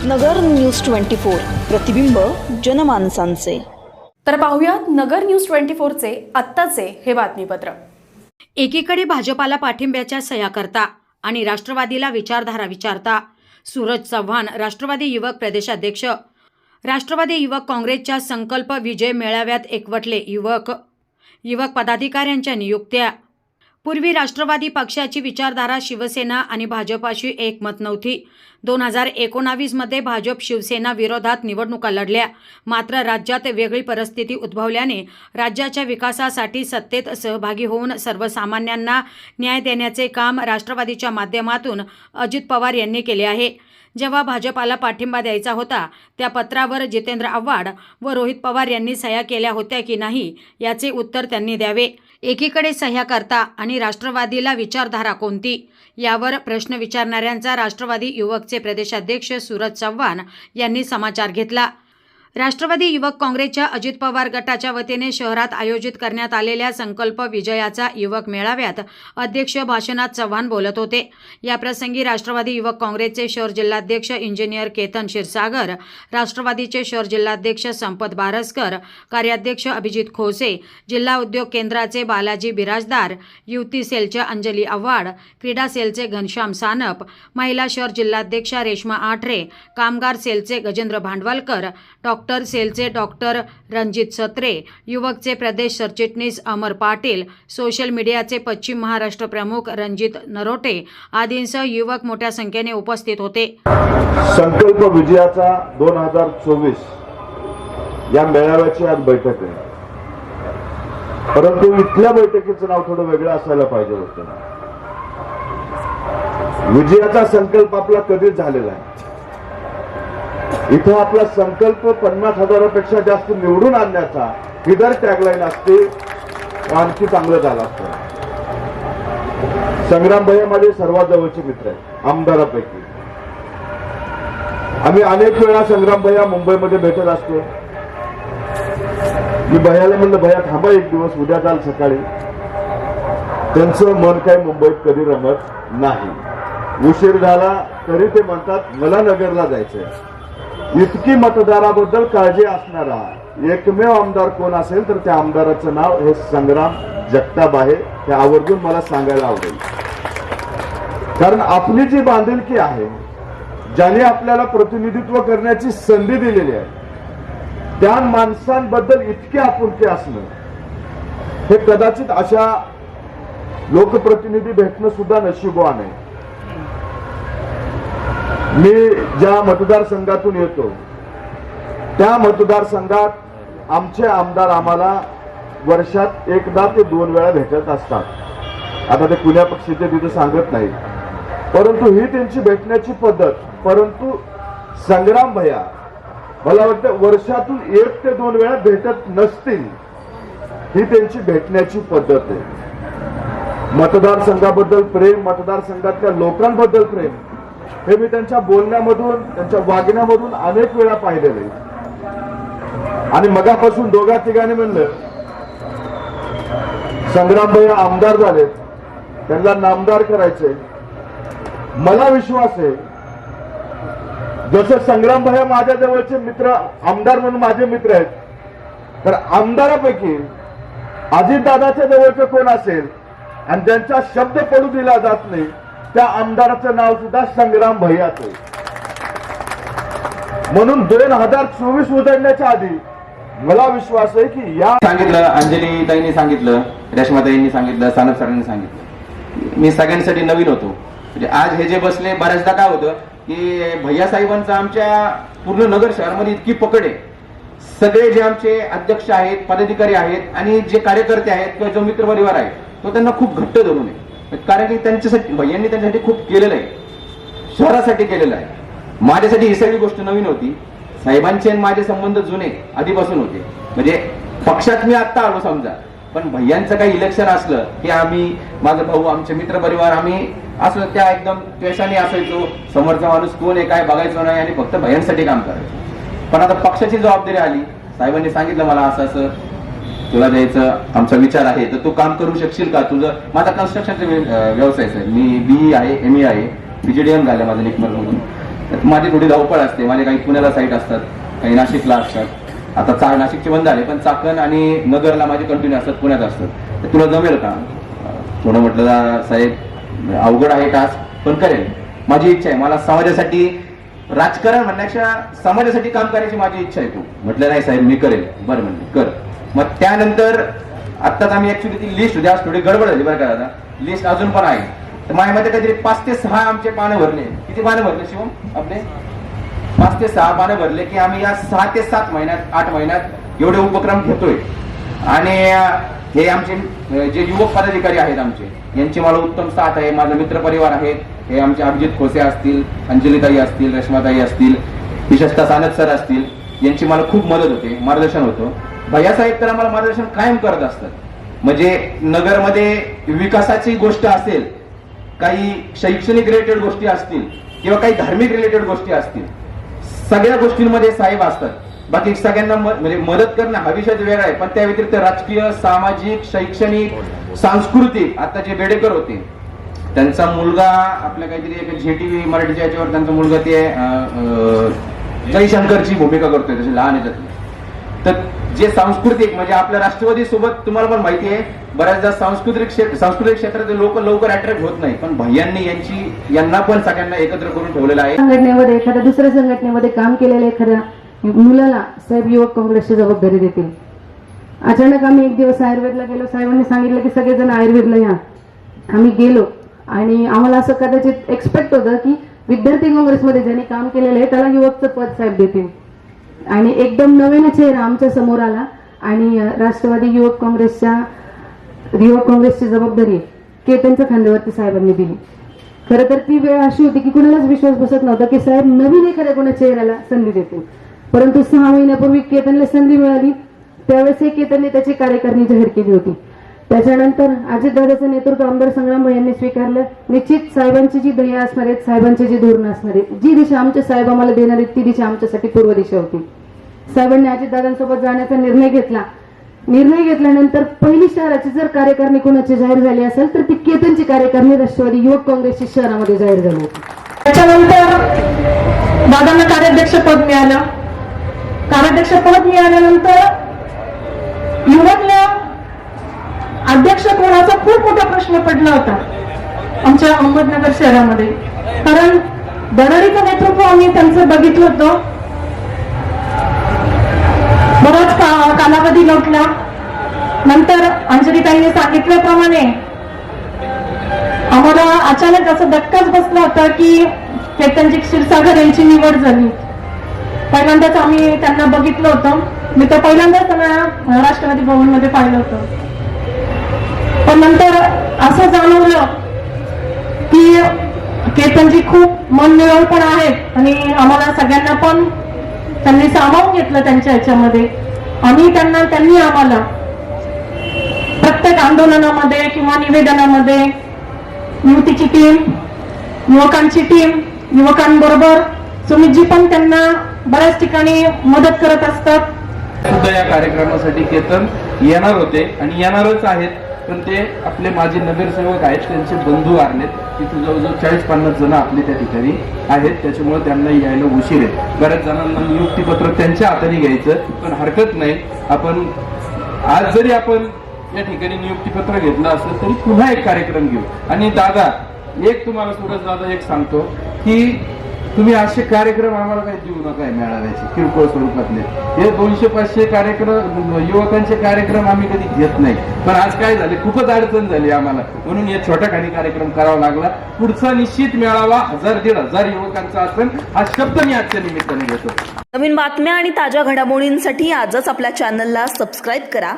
नगर news 24 प्रतिबिंब जनमानसांचे। तर पाहूयात नगर न्यूज 24 चे आत्ताचे हे बातमीपत्र। एकीकडे भाजपाला पाठिंब्याच्या सह्या करता आणि राष्ट्रवादीला विचारधारा विचारता सूरज चव्हाण राष्ट्रवादी युवक प्रदेशाध्यक्ष, राष्ट्रवादी युवक काँग्रेसच्या संकल्प विजय मेळाव्यात एकवटले युवक पदाधिकाऱ्यांच्या नियुक्त्या। पूर्वी राष्ट्रवादी पक्षाची विचारधारा शिवसेना आणि भाजपाशी एकमत नव्हती। 2019 मध्ये भाजप शिवसेना विरोधात निवडणुका लढल्या, मात्र राज्यात वेगळी परिस्थिती उद्भवल्याने राज्याच्या विकासासाठी सत्तेत सहभागी होऊन सर्वसामान्यांना न्याय देण्याचे काम राष्ट्रवादीच्या माध्यमातून अजित पवार यांनी केले आहे। जेव्हा भाजपाला पाठिंबा द्यायचा होता त्या पत्रावर जितेंद्र आव्हाड व रोहित पवार यांनी सह्या केल्या होत्या की नाही याचे उत्तर त्यांनी द्यावे। एकीकडे सह्या करता आणि राष्ट्रवादीला विचारधारा कोणती यावर प्रश्न विचारणाऱ्यांचा राष्ट्रवादी युवकचे प्रदेशाध्यक्ष सूरज चव्हाण यांनी समाचार घेतला। राष्ट्रवादी युवक काँग्रेसच्या अजित पवार गटाच्या वतीने शहरात आयोजित करण्यात आलेल्या संकल्प विजयाचा युवक मेळाव्यात अध्यक्ष भाषणात चव्हाण बोलत होते। याप्रसंगी राष्ट्रवादी युवक काँग्रेसचे शहर जिल्हाध्यक्ष इंजिनियर केतन क्षीरसागर, राष्ट्रवादीचे शहर जिल्हाध्यक्ष संपत बारसकर, कार्याध्यक्ष अभिजित खोसे, जिल्हा उद्योग केंद्राचे बालाजी बिराजदार, युवती सेलच्या अंजली आव्हाड, क्रीडा सेलचे घनश्याम सानप, महिला शहर जिल्हाध्यक्षा रेश्मा आठरे, कामगार सेलचे गजेंद्र भांडवलकर, डॉक्टर सेलचे डॉक्टर रणजित सत्रे, युवकचे प्रदेश सरचिटणीस अमर पाटील, सोशल मीडियाचे पश्चिम महाराष्ट्र प्रमुख रणजित नरोटे आदींसह युवक मोठ्या संख्येने उपस्थित होते। संकल्प विजयाचा 2024 या मेळाव्याची आज बैठक आहे, परंतु इथल्या बैठकीचं नाव थोडं वेगळं असायला पाहिजे होतं। विजयाचा संकल्प आपला कधीच झालेला आहे। इथं आपला संकल्प 50,000पेक्षा जास्त निवडून आणण्याचा ही जर टॅगलाईन असते आणखी चांगलं झालं असतं। संग्राम भैया माझे सर्वात जवळचे मित्र आहेत आमदारापैकी। आम्ही अनेक वेळा संग्राम भैया मुंबईमध्ये भेटत असतो। मी भैयाला म्हणलं, भैया थांबा एक दिवस, उद्या जाल सकाळी। त्यांचं मन काही मुंबईत कधी रमत नाही। उशीर झाला तरी ते म्हणतात मला नगरला जायचंय। इतकी मतदाराबद्दल काळजी असणारा एकमेव आमदार कोण असेल तर त्या आमदाराचं नाव हे संग्राम जगताप आहे। हे आवर्जून मला सांगायला आवडेल, कारण आपली जी बांधिलकी आहे, ज्याने आपल्याला प्रतिनिधित्व करण्याची संधी दिलेली आहे, त्या माणसांबद्दल इतके आपुलकी असणं हे कदाचित अशा लोकप्रतिनिधी भेटणं सुद्धा नशीबवान आहे। मी ज्या मतदारसंघातून येतो त्या मतदारसंघात आमचे आमदार आम्हाला वर्षात एकदा ते 2 वेळा भेटत असतात। आता ते कुण्या पक्षाचे तिथे सांगत नाही, परंतु ही त्यांची भेटण्याची पद्धत। परंतु संग्राम भैया मला वाटतं वर्षातून 1 ते 2 वेळा भेटत नसतील, ही त्यांची भेटण्याची पद्धत आहे। मतदारसंघाबद्दल प्रेम, मतदारसंघातल्या लोकांबद्दल प्रेम हे मी त्यांच्या बोलण्यामधून, त्यांच्या वागण्यामधून अनेक वेळा पाहिलेले। आणि मगापासून दोघा तिघांनी म्हणलं संग्राम भैया आमदार झालेत, त्यांना नामदार करायचे। मला विश्वास आहे जसं संग्राम भैया माझ्या जवळचे मित्र, आमदार म्हणून माझे मित्र आहेत, तर आमदारापैकी अजितदादाच्या जवळचे कोण असेल आणि ज्यांचा शब्द पडू दिला जात नाही त्या आमदाराचं नाव सुद्धा संग्राम भैयाच आहे। म्हणून 2024 उजळण्याच्या आधी मला विश्वास आहे की या सांगितलं, अंजली ताईंनी सांगितलं, रेश्मा ताईंनी सांगितलं, सानप सरांनी सांगितलं, मी सगळ्यांसाठी नवीन होतो। म्हणजे आज हे जे बसले, बऱ्याचदा काय होतं की भैया साहेबांचं आमच्या पूर्ण नगर शहरामध्ये इतकी पकड आहे, सगळे जे आमचे अध्यक्ष आहेत, पदाधिकारी आहेत आणि जे कार्यकर्ते आहेत किंवा जो मित्र परिवार आहे तो त्यांना खूप घट्ट धरून आहे। कारण की त्यांच्यासाठी भैयांनी त्यांच्यासाठी खूप केलेलं आहे, शहरासाठी केलेलं आहे। माझ्यासाठी ही सगळी गोष्ट नवीन होती। साहेबांचे माझे संबंध जुने आधीपासून होते, म्हणजे पक्षात मी आत्ता आलो समजा, पण भैयांचं काही इलेक्शन असलं की आम्ही, माझा भाऊ, आमचे मित्र परिवार, आम्ही असं त्या एकदम द्वेषाने असायचो। समोरचा माणूस कोण आहे काय बघायचो नाही आणि फक्त भैयांसाठी काम करायचो। पण आता पक्षाची जबाबदारी आली, साहेबांनी सांगितलं मला असं असं तुला द्यायचं आमचा विचार आहे, तर तू काम करू शकशील का? तुझं, माझा कन्स्ट्रक्शनचा व्यवसाय आहे, मी BE आहे, ME आहे, PGDM झालं माझं निकमरमधून. तर माझी थोडी धावपळ असते, माझे काही पुण्याला साईट असतात, काही नाशिकला असतात. आता नाशिकचे बंद झाले, पण चाकण आणि नगरला माझे कंटिन्यू असतात, पुण्यात असतात. तर तुला जमेल का? थोडं म्हटलं साहेब अवघड आहे टास्क, पण करेल. माझी इच्छा आहे, मला समाजासाठी राजकारण म्हणण्यापेक्षा समाजासाठी काम करायची माझी इच्छा आहे. तू म्हटलं नाही साहेब मी करेल. बरं म्हणले कर. मग त्यानंतर आत्ताच आम्ही ऍक्च्युली ती लिस्ट होती, आज थोडी गडबड झाली बरं का दादा, लिस्ट अजून पण आहे. तर माझ्यामध्ये काहीतरी 5 ते 6 आमचे पानं भरले. किती पानं भरले शिवम आपले? 5 ते 6 पानं भरले की आम्ही या 6 ते 7 महिन्यात 8 महिन्यात एवढे उपक्रम घेतोय. आणि हे आमचे जे युवक पदाधिकारी आहेत आमचे, यांची मला उत्तम साथ आहे. माझा मित्रपरिवार आहे, हे आमचे अभिजित खोसे असतील, अंजलीताई असतील, रेश्माताई असतील, विशेषतः सानप सर असतील, यांची मला खूप मदत होते, मार्गदर्शन होतं. भैयासाहेब तर आम्हाला मार्गदर्शन कायम करत असतात. म्हणजे नगरमध्ये विकासाची गोष्ट असेल, काही शैक्षणिक रिलेटेड गोष्टी असतील किंवा काही धार्मिक रिलेटेड गोष्टी असतील, सगळ्या गोष्टींमध्ये साहेब असतात. बाकी सगळ्यांना म्हणजे मदत करणं हा विषय वेगळा आहे, पण त्या व्यतिरिक्त राजकीय, सामाजिक, शैक्षणिक, सांस्कृतिक, आता जे बेडेकर होते त्यांचा मुलगा आपल्या काहीतरी एक ZTV मराठीच्या याच्यावर त्यांचा मुलगा ते जयशंकरची भूमिका करतोय तसे लहान याच्यातली. तर जे सांस्कृतिक म्हणजे आपल्या राष्ट्रवादी सोबत तुम्हाला पण माहिती आहे, बऱ्याचदा सांस्कृतिक क्षेत्रातील लोक लवकर अट्रॅक्ट होत नाही, पण भैयांनी यांना पण सगळ्यांना एकत्र करून ठेवलेलं आहे. संघटनेमध्ये एखाद्या दुसऱ्या संघटनेमध्ये काम केलेल्या एखाद्या मुलाला साहेब युवक काँग्रेसची जबाबदारी देतील. अचानक आम्ही एक दिवस आयुर्वेदला गेलो, साहेबांनी सांगितलं की सगळेजण आयुर्वेदला या. आम्ही गेलो आणि आम्हाला असं कदाचित एक्सपेक्ट होतं की विद्यार्थी काँग्रेसमध्ये ज्यांनी काम केलेलं आहे त्याला युवकचं पद साहेब देतील. आणि एकदम नवीन चेहरा आमच्या समोर आला आणि राष्ट्रवादी युवक काँग्रेसची जबाबदारी केतनच्या खांद्यावरती साहेबांनी दिली. खरं तर ती वेळ अशी होती की कुणालाच विश्वास बसत नव्हता की साहेब नवीन एखाद्या कोणा चेहऱ्याला संधी देतील. परंतु 6 महिन्यापूर्वी केतनला संधी मिळाली, त्यावेळेस केतनने त्याची कार्यकारिणी जाहीर केली होती. त्याच्यानंतर अजितदादाचं नेतृत्व आमदार संग्राम भाई यांनी स्वीकारलं. निश्चित साहेबांची जी ध्येय असणार आहेत, साहेबांचे जे धोरण असणार आहेत, जी दिशा आमचे साहेब आम्हाला देणार आहेत ती दिशा आमच्यासाठी पूर्व दिशा होती. साहेबांनी अजितदादांसोबत जाण्याचा निर्णय घेतला. निर्णय घेतल्यानंतर पहिली शहराची जर कार्यकारिणी कोणाची जाहीर झाली असेल तर ती केतनची कार्यकारिणी राष्ट्रवादी युवक काँग्रेसची शहरामध्ये जाहीर झाली होती. त्याच्यानंतर दादांना कार्याध्यक्षपद मिळालं. कार्याध्यक्षपद मिळाल्यानंतर युवकला अध्यक्ष कोणाचा खूप मोठा प्रश्न पडला होता आमच्या अहमदनगर शहरामध्ये. कारण दराडीचं नेतृत्व आम्ही त्यांचं बघितलं होतं. बराच कालावधी लोटला. नंतर अंजलीताईंनी सांगितल्याप्रमाणे आम्हाला अचानक असं धक्काच बसला होता की केतनजी क्षीरसागर यांची निवड झाली. पहिल्यांदाच आम्ही त्यांना बघितलं होतं. मी तर पहिल्यांदाच त्यांना राष्ट्रवादी भवनमध्ये पाहिलं होतं. पण नंतर असं जाणवलं की केतनजी खूप मनमिळावू पण आहेत आणि आम्हाला सगळ्यांना पण त्यांनी सामावून घेतलं त्यांच्या ह्याच्यामध्ये. त्यांनी आम्हाला प्रत्येक आंदोलनामध्ये किंवा निवेदनामध्ये युवतीची टीम, युवकांची टीम, युवकांबरोबर सुमितजी पण त्यांना बऱ्याच ठिकाणी मदत करत असतात. सुद्धा या कार्यक्रमासाठी केतन येणार होते आणि येणारच आहेत, पण ते आपले माजी नगरसेवक आहेत, त्यांचे बंधू वारलेत. तिथे जवळजवळ 40-50 जण आपले त्या ठिकाणी आहेत, त्याच्यामुळे त्यांना यायला उशीर आहे. बऱ्याच जणांना नियुक्तीपत्र त्यांच्या हाताने घ्यायचं, पण हरकत नाही. आपण आज जरी आपण या ठिकाणी नियुक्तीपत्र घेतलं असेल तरी पुन्हा एक कार्यक्रम घेऊ. आणि दादा एक तुम्हाला सूरज दादा एक सांगतो की तुम्ही असे कार्यक्रम आम्हाला काही देऊ नका मेळाव्याचे किरकोळ स्वरूपातले. हे 200-500 कार्यक्रम युवकांचे कार्यक्रम आम्ही कधी घेत नाही. पण आज काय झाले, खूपच अडचण झाली आम्हाला, म्हणून या छोट्या खाणी कार्यक्रम करावा लागला. पुढचा निश्चित मेळावा 1000-1500 युवकांचा असेल, हा शब्द मी आजच्या निमित्ताने घेतो. नवीन बातम्या आणि ताज्या घडामोडींसाठी आजच आपल्या चॅनलला सबस्क्राईब करा